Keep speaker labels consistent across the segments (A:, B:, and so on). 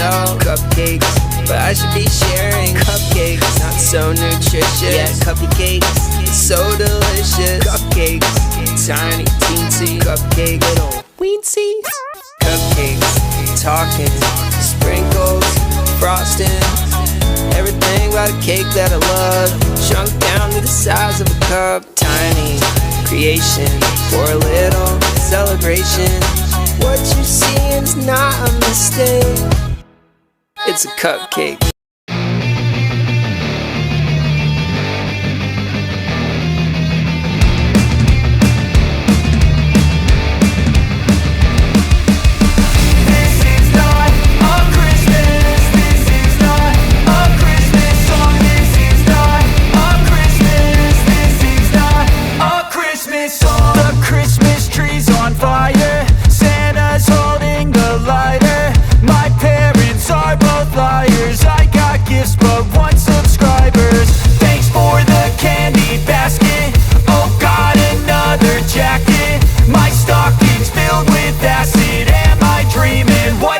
A: myself cupcakes, but I should be sharing cupcakes. Not so nutritious, yeah, cupcakes, so delicious. Cupcakes, tiny, teensy cupcake, little weensy. Cupcakes, talking, sprinkles, frosting, everything about a cake that I love, shrunk down to the size of a cup. Tiny creation for a little celebration. What you see is not a mistake, it's a cupcake.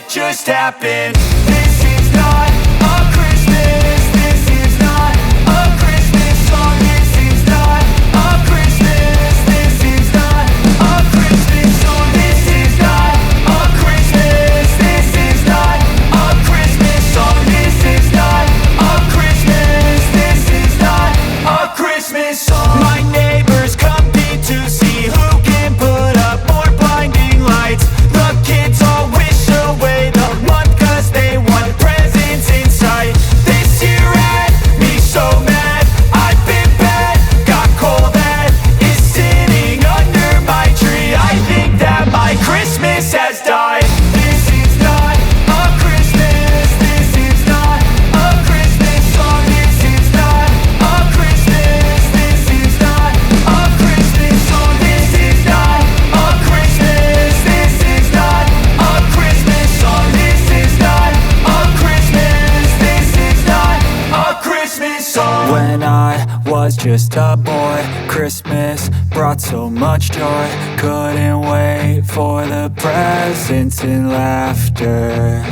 B: Just happened. This is not a Christmas. This is not a Christmas song. This is not a Christmas. This is not a Christmas song. This is not a Christmas. This is not a Christmas song. This is not a Christmas. This is not a Christmas song. My neighbors compete to see who can put up more blinding lights. The kids all wish away the month 'cause they want presents in sight. This year had me so mad, I've been bad, got coal that is sitting under my tree. I think that my Christmas has died. This is not a Christmas. This is not a Christmas song. This is not a Christmas. This is not a Christmas song. This is not a Christmas. This is not a Christmas song. This is not a Christmas. This is not a Christmas song.
C: When I was just a boy, Christmas brought so much joy. Couldn't wait for the presents and laughter.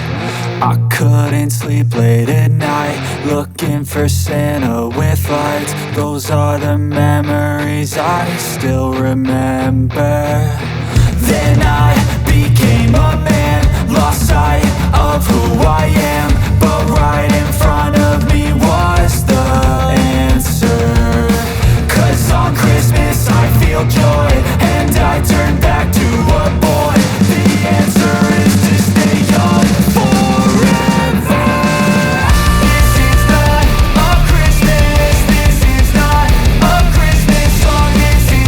C: I couldn't sleep late at night, looking for Santa with lights. Those are the memories I still remember. Then I became a man, lost sight of who I am, but right in front of me was the answer. 'Cause on Christmas I feel joy, and I turn back to a boy. The answer is to stay young forever.
B: This is not a Christmas. This is not a Christmas song. This is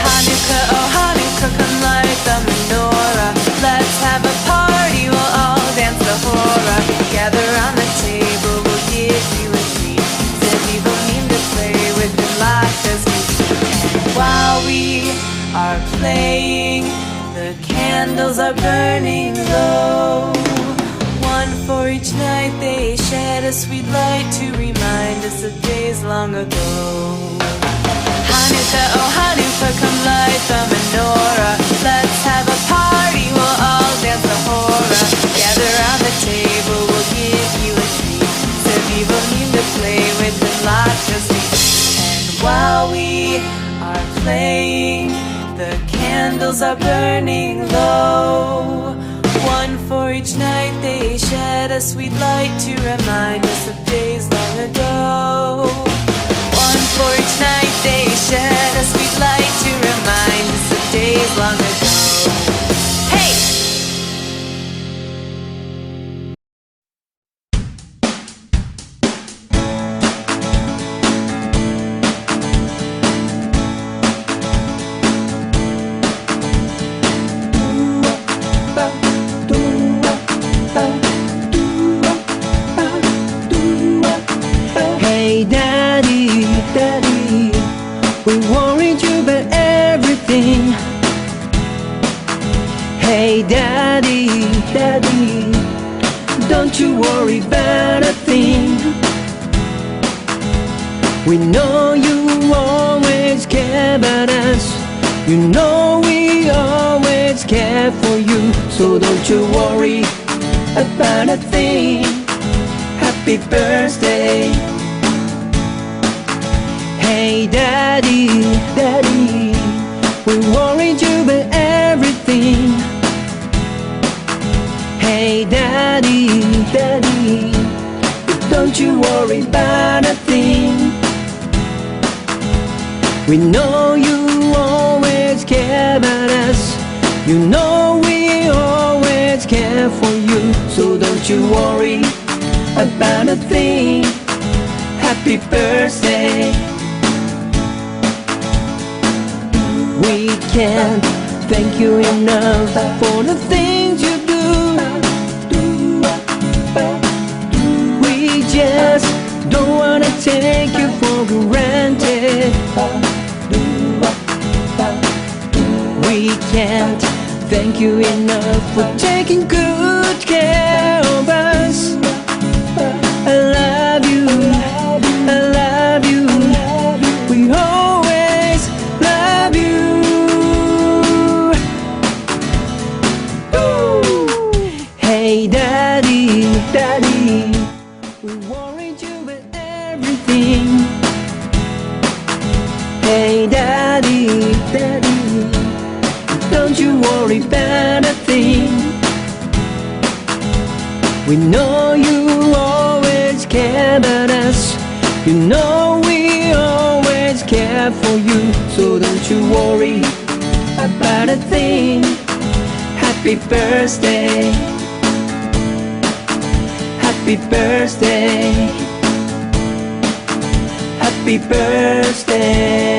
D: Hanukkah, oh Hanukkah, come light the menorah. Let's have a party, we'll all dance the hora. Gather round the table, we'll give you a treat. Said people mean to play with the life as we speak. And while we are playing, the candles are burning low. One for each night, they shed a sweet light to remind us of days long ago. Hanukkah, oh Hanukkah, come light the menorah. Let's have a party, we'll all dance the hora. Gather round the table, we'll give you a treat. Said people mean to play with the light just we. And while we are playing, the candles are burning low. One for each night, they shed a sweet light to remind us of days long ago. One for each night, they shed a sweet light to remind us of days long ago. Hey!
E: Hey daddy, daddy, we worried you about everything. Hey daddy, daddy, don't you worry about a thing. We know you always care about us. You know we always care for you, so don't you worry about a thing. Happy birthday. Hey daddy, daddy, we worried you about everything. Hey daddy, daddy, don't you worry about a thing. We know you always care about us. You know we always care for you, so don't you worry about a thing. Happy birthday. We can't thank you enough for the things you do. We just don't wanna take you for granted. We can't thank you enough for taking good care of us. I love you, I love you, we always love you. Hey daddy, daddy, we worried you with everything. Hey daddy, daddy, don't you worry about a thing. We know you always care about us. You know we always care for you, so don't you worry about a thing. Happy birthday. Happy birthday. Happy birthday.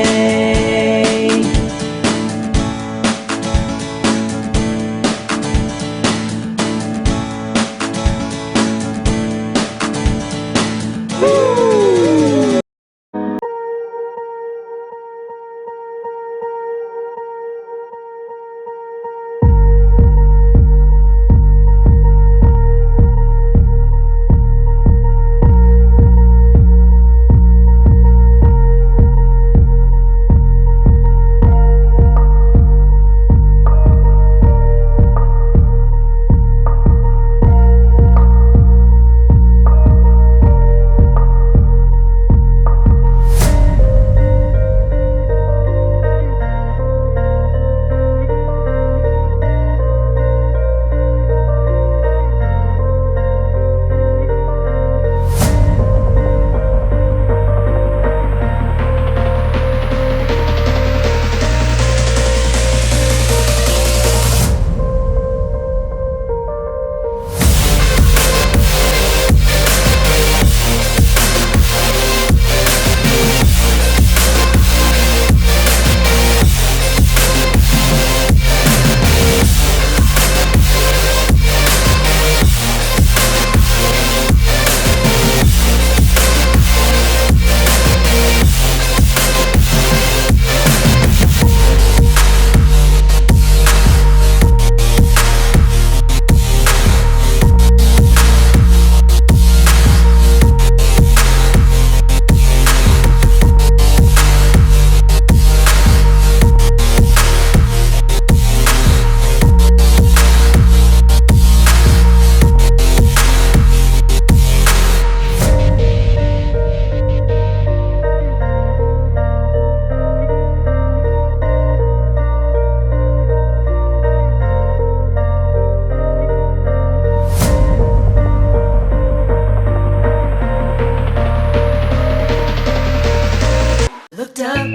D: Looked up,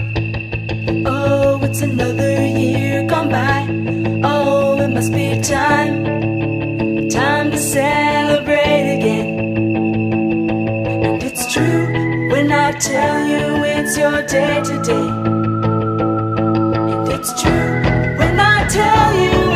D: oh, it's another year gone by. Oh, it must be time to celebrate again. And it's true when I tell you it's your day today. And it's true when I tell you